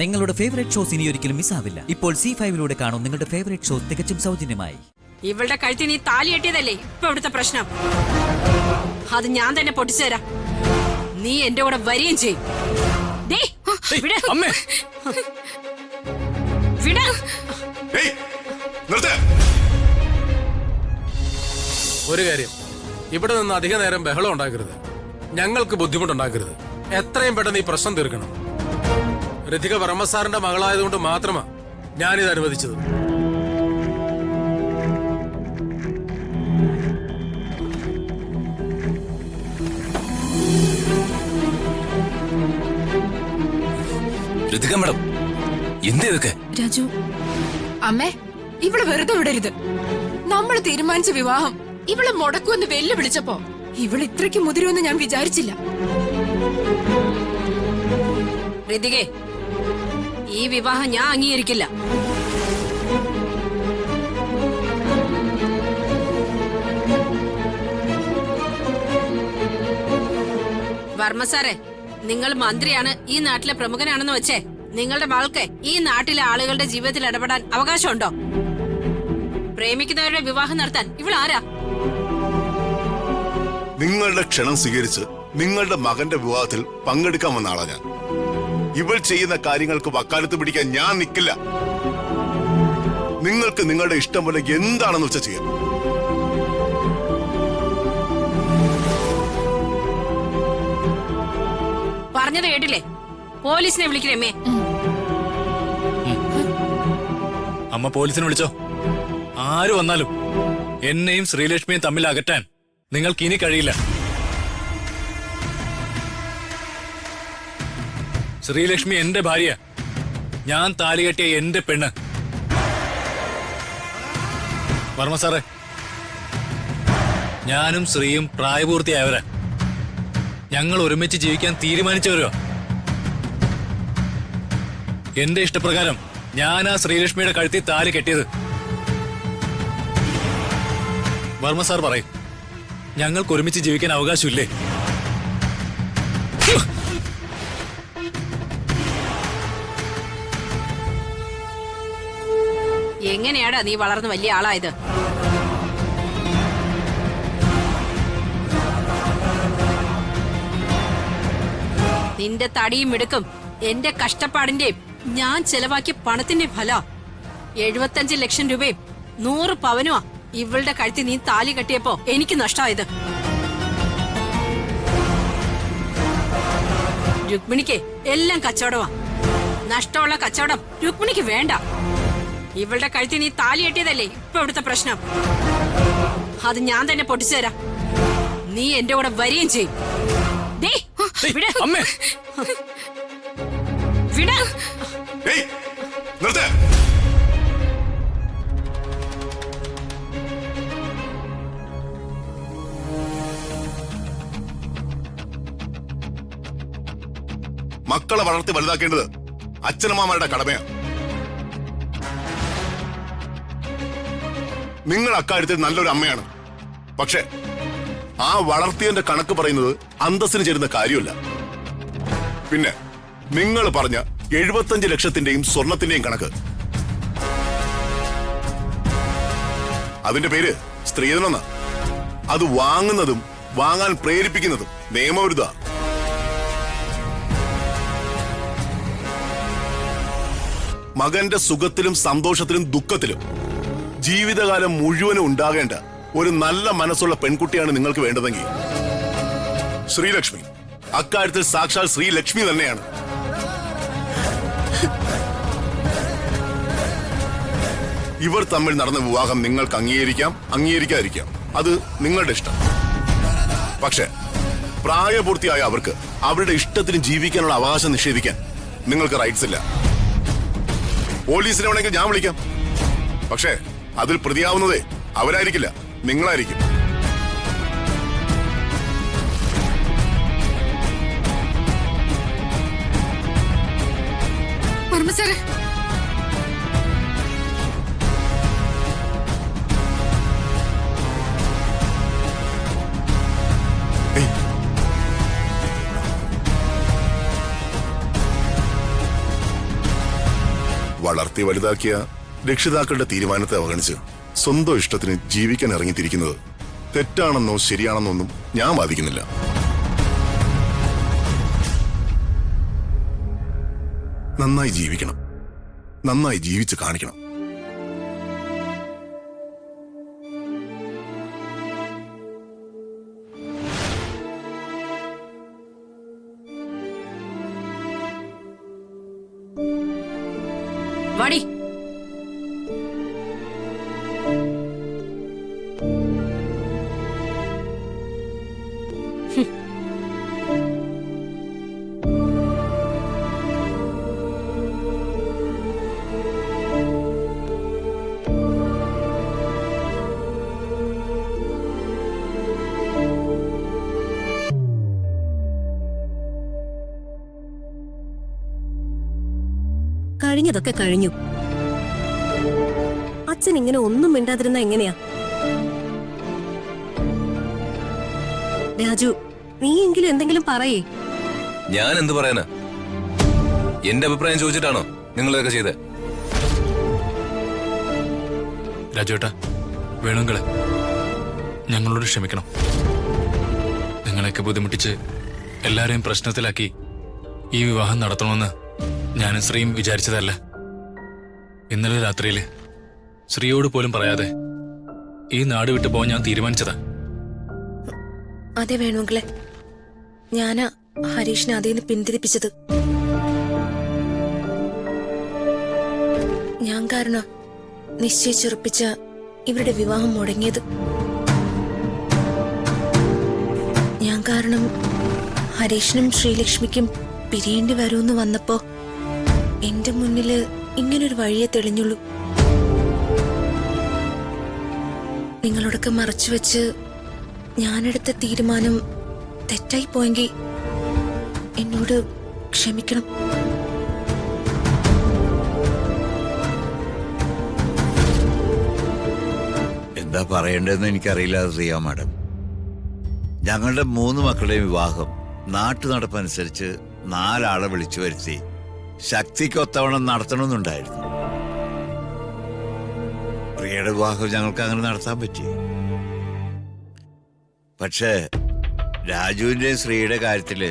നിങ്ങളുടെ favourite shows ഇനി ഒരിക്കലും മിസ്സാവില്ല. ഇപ്പോൾ C5 കാണും നിങ്ങളുടെ ഫേവറേറ്റ് ഷോസ് തികച്ചും സൗജന്യമായി. ഇവളുടെ കഴുത്തിൽ നീ താലി കെട്ടിയതല്ലേ ഇപ്പൊ ഇവിടുത്തെ പ്രശ്നം. അത് ഞാൻ തന്നെ പൊട്ടിച്ചു തരാം. നീ എന്റെ കൂടെ വരികയും ചെയ്യും. ഒരു കാര്യം, ഇവിടെ നിന്ന് അധിക നേരം ബഹളം ഉണ്ടാക്കരുത്. ഞങ്ങൾക്ക് ബുദ്ധിമുട്ടുണ്ടാക്കരുത്. എത്രയും പെട്ടെന്ന് ഈ പ്രശ്നം തീർക്കണം. ഋതിക വർമ്മ സാറിന്റെ മകളായതുകൊണ്ട് മാത്രമാ ഞാനിത് അനുവദിച്ചത്. ഋതിക മേഡം, എന്താ ഇതൊക്കെ? രാജു, അമ്മേ, ഇവള് വെറുതെ വിടരുത്. നമ്മൾ തീരുമാനിച്ച വിവാഹം ഇവള് മുടക്കുമെന്ന് വെല്ലുവിളിച്ചപ്പോ ഇവള് ഇത്രയ്ക്ക് മുതിരുമെന്ന് ഞാൻ വിചാരിച്ചില്ല. ഋതികേ, ഈ വിവാഹം ഞാൻ അംഗീകരിക്കില്ല. വർമ്മ സാറേ, നിങ്ങൾ മന്ത്രിയാണ്, ഈ നാട്ടിലെ പ്രമുഖനാണെന്ന് വെച്ചേ നിങ്ങളുടെ മകൾക്ക് ഈ നാട്ടിലെ ആളുകളുടെ ജീവിതത്തിൽ ഇടപെടാൻ അവകാശമുണ്ടോ? പ്രേമിക്കുന്നവരുടെ വിവാഹം നടത്താൻ ഇവളാരാ? നിങ്ങളുടെ ക്ഷണം സ്വീകരിച്ച് നിങ്ങളുടെ മകന്റെ വിവാഹത്തിൽ പങ്കെടുക്കാൻ വന്ന ആളാ ഞാൻ. ഇവൾ ചെയ്യുന്ന കാര്യങ്ങൾക്ക് വക്കാലത്ത് പിടിക്കാൻ ഞാൻ നിൽക്കില്ല. നിങ്ങൾക്ക് നിങ്ങളുടെ ഇഷ്ടം പോലെ എന്താണെന്ന് വെച്ചാൽ ചെയ്യാം. പറഞ്ഞത് കേട്ടില്ലേ? പോലീസിനെ വിളിക്കണേ. അമ്മ പോലീസിനെ വിളിച്ചോ. ആര് വന്നാലും എന്നെയും ശ്രീലക്ഷ്മിയും തമ്മിൽ അകറ്റാൻ നിങ്ങൾക്ക് ഇനി കഴിയില്ല. ശ്രീലക്ഷ്മി എന്റെ ഭാര്യ, ഞാൻ താലി കെട്ടിയ എന്റെ പെണ്ണ്. വർമ്മ സാറേ, ഞാനും ശ്രീയും പ്രായപൂർത്തിയായവരാ. ഞങ്ങൾ ഒരുമിച്ച് ജീവിക്കാൻ തീരുമാനിച്ചവരോ. എന്റെ ഇഷ്ടപ്രകാരം ഞാൻ ആ ശ്രീലക്ഷ്മിയുടെ കഴുത്തിൽ താലി കെട്ടിയത്. വർമ്മ സാർ പറയും, ഞങ്ങൾക്ക് ഒരുമിച്ച് ജീവിക്കാൻ അവകാശമില്ലേ? എങ്ങനെയാടാ നീ വളർന്ന് വലിയ ആളായത്? നിന്റെ തടിയും മിടുക്കും എന്റെ കഷ്ടപ്പാടിന്റെയും ഞാൻ ചെലവാക്കിയ പണത്തിന്റെ ഫല 75 ലക്ഷം രൂപയും 100 പവനുമാ ഇവളുടെ കഴുത്തിൽ നീ താലി കെട്ടിയപ്പോ എനിക്ക് നഷ്ടമായത്. രുക്മിണിക്ക് എല്ലാം കച്ചവടമാ. നഷ്ടമുള്ള കച്ചവടം രുക്മിണിക്ക് വേണ്ട. ഇവളുടെ കഴുത്തിൽ നീ താലി കെട്ടിയതല്ലേ ഇപ്പൊ ഇവിടുത്തെ പ്രശ്നം. അത് ഞാൻ തന്നെ പൊട്ടിച്ചു തരാം. നീ എന്റെ കൂടെ വരികയും ചെയ്യും. മക്കളെ വളർത്തി വലുതാക്കേണ്ടത് അച്ഛനമ്മമാരുടെ കടമയാണ്. നിങ്ങൾ അക്കാര്യത്തിൽ നല്ലൊരു അമ്മയാണ്. പക്ഷെ ആ വളർത്തിയതിന്റെ കണക്ക് പറയുന്നത് അന്തസ്സിന് ചേരുന്ന കാര്യമല്ല. പിന്നെ നിങ്ങൾ പറഞ്ഞ 75 ലക്ഷത്തിന്റെയും സ്വർണത്തിന്റെയും കണക്ക്, അതിന്റെ പേര് സ്ത്രീധനം. അത് വാങ്ങുന്നതും വാങ്ങാൻ പ്രേരിപ്പിക്കുന്നതും നിയമവിരുദ്ധ. മകന്റെ സുഖത്തിലും സന്തോഷത്തിലും ദുഃഖത്തിലും ജീവിതകാലം മുഴുവനും ഉണ്ടാകേണ്ട ഒരു നല്ല മനസ്സുള്ള പെൺകുട്ടിയാണ് നിങ്ങൾക്ക് വേണ്ടതെങ്കിൽ ശ്രീലക്ഷ്മി അക്കാര്യത്തിൽ സാക്ഷാൽ ശ്രീലക്ഷ്മി തന്നെയാണ്. ഇവർ തമ്മിൽ നടന്ന വിവാഹം നിങ്ങൾക്ക് അംഗീകരിക്കാം, അംഗീകരിക്കാതിരിക്കാം. അത് നിങ്ങളുടെ ഇഷ്ടം. പക്ഷെ പ്രായപൂർത്തിയായ അവർക്ക് അവരുടെ ഇഷ്ടത്തിന് ജീവിക്കാനുള്ള അവകാശം നിഷേധിക്കാൻ നിങ്ങൾക്ക് റൈറ്റ്സ് ഇല്ല. പോലീസിനെ വേണമെങ്കിൽ ഞാൻ വിളിക്കാം. പക്ഷേ അതിൽ പ്രതിയാവുന്നതേ അവരായിരിക്കില്ല, നിങ്ങളായിരിക്കും. വർമ്മ സാറേ, വളർത്തി വലുതാക്കിയ രക്ഷിതാക്കളുടെ തീരുമാനത്തെ അവഗണിച്ച് സ്വന്തം ഇഷ്ടത്തിന് ജീവിക്കാൻ ഇറങ്ങിത്തിരിക്കുന്നത് തെറ്റാണെന്നോ ശരിയാണെന്നോ ഒന്നും ഞാൻ വാദിക്കുന്നില്ല. നന്നായി ജീവിക്കണം, നന്നായി ജീവിച്ച് കാണിക്കണം. വാടി. കഴിഞ്ഞതൊക്കെ കഴിഞ്ഞു. അച്ഛൻ ഇങ്ങനെ ഒന്നും മിണ്ടാതിരുന്ന എങ്ങനെയാ? രാജു, നീയെങ്കിലും എന്തെങ്കിലും പറയേ. ഞാൻ എന്ത് പറയാനാ? എന്റെ അഭിപ്രായം ചോദിച്ചിട്ടാണോ നിങ്ങളിതൊക്കെ ചെയ്തേ? രാജുവേട്ടാ, വേണമെങ്കില് ഞങ്ങളോട് ക്ഷമിക്കണം. നിങ്ങളെയൊക്കെ ബുദ്ധിമുട്ടിച്ച് എല്ലാരെയും പ്രശ്നത്തിലാക്കി ഈ വിവാഹം നടത്തണമെന്ന് ഞാനും ശ്രീയും വിചാരിച്ചതല്ല. ഇന്നലെ രാത്രിയില് ശ്രീയോട് പോലും പറയാതെ ഈ നാട് വിട്ടു പോകാൻ ഞാൻ തീരുമാനിച്ചതാ. അതെ വേണമെങ്കിലേ, ഞാനാ ഹരീഷിനെ അതിൽ നിന്ന് പിന്തിരിപ്പിച്ചത്. ഞാൻ കാരണം നിശ്ചയിച്ചുറപ്പിച്ച ഇവരുടെ വിവാഹം മുടങ്ങിയത്. ഞാൻ കാരണം ഹരീഷിനും ശ്രീലക്ഷ്മിക്കും പിരിയേണ്ടി വരുമെന്ന് വന്നപ്പോ എന്റെ മുന്നില് ഇങ്ങനൊരു വഴിയെ തെളിഞ്ഞുള്ളൂ. നിങ്ങളോടൊക്കെ മറച്ചുവെച്ച് ഞാനെടുത്ത തീരുമാനം തെറ്റായി പോയെങ്കിൽ എന്നോട് ക്ഷമിക്കണം. എന്താ പറയേണ്ടതെന്ന് എനിക്കറിയില്ല റിയ മാഡം. ഞങ്ങളുടെ 3 മക്കളുടെയും വിവാഹം നാട്ടു നടപ്പനുസരിച്ച് 4 ആളെ വിളിച്ചു വരുത്തി ശക്തിക്കൊത്തവണ്ണം നടത്തണമെന്നുണ്ടായിരുന്നു. പ്രിയയുടെ വിവാഹം ഞങ്ങൾക്ക് അങ്ങനെ നടത്താൻ പറ്റി. പക്ഷേ രാജുവിന്റെയും ശ്രീയുടെ കാര്യത്തില്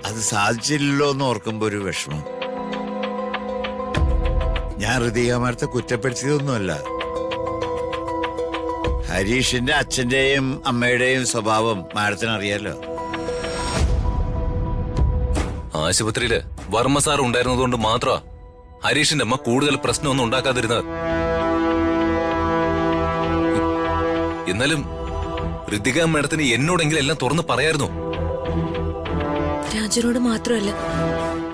അത് സാധിച്ചില്ലല്ലോ എന്ന് ഓർക്കുമ്പോ ഒരു വിഷമം. ഞാൻ ഹൃദയമാരത്തെ കുറ്റപ്പെടുത്തിയതൊന്നുമല്ല. ഹരീഷിന്റെ അച്ഛന്റെയും അമ്മയുടെയും സ്വഭാവം മാഡത്തിന് അറിയാലോ. ആശുപത്രിയില് വർമ്മ സാർ ഉണ്ടായിരുന്നതുകൊണ്ട് മാത്രമാ ഹരീഷിന്റെ അമ്മ കൂടുതൽ പ്രശ്നമൊന്നും ഉണ്ടാക്കാതിരുന്നത്. എന്നാലും ഋതിക മേഡത്തിന് എന്നോടെങ്കിലും എല്ലാം തുറന്ന് പറയായിരുന്നു. രാജുനോട് മാത്രമല്ല,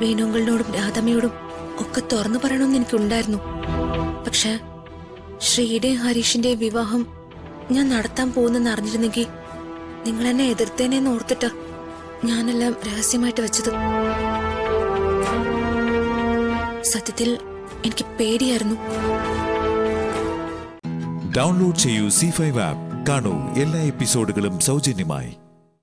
വേണുങ്കളിനോടും രാധമ്മയോടും ഒക്കെ തുറന്നു പറയണമെന്ന് എനിക്കുണ്ടായിരുന്നു. പക്ഷെ ശ്രീയുടെയും ഹരീഷിന്റെയും വിവാഹം ഞാൻ നടത്താൻ പോകുന്നെന്ന് അറിഞ്ഞിരുന്നെങ്കിൽ നിങ്ങൾ എന്നെ എതിർത്തേനെന്ന് ഓർത്തിട്ട് ഞാനെല്ലാം രഹസ്യമായിട്ട് വെച്ചത്. സത്യത്തിൽ എനിക്ക് പേടിയായിരുന്നു. ഡൗൺലോഡ് ചെയ്യൂ C5 ആപ്പ്. കാണൂ എല്ലാ എപ്പിസോഡുകളും സൗജന്യമായി.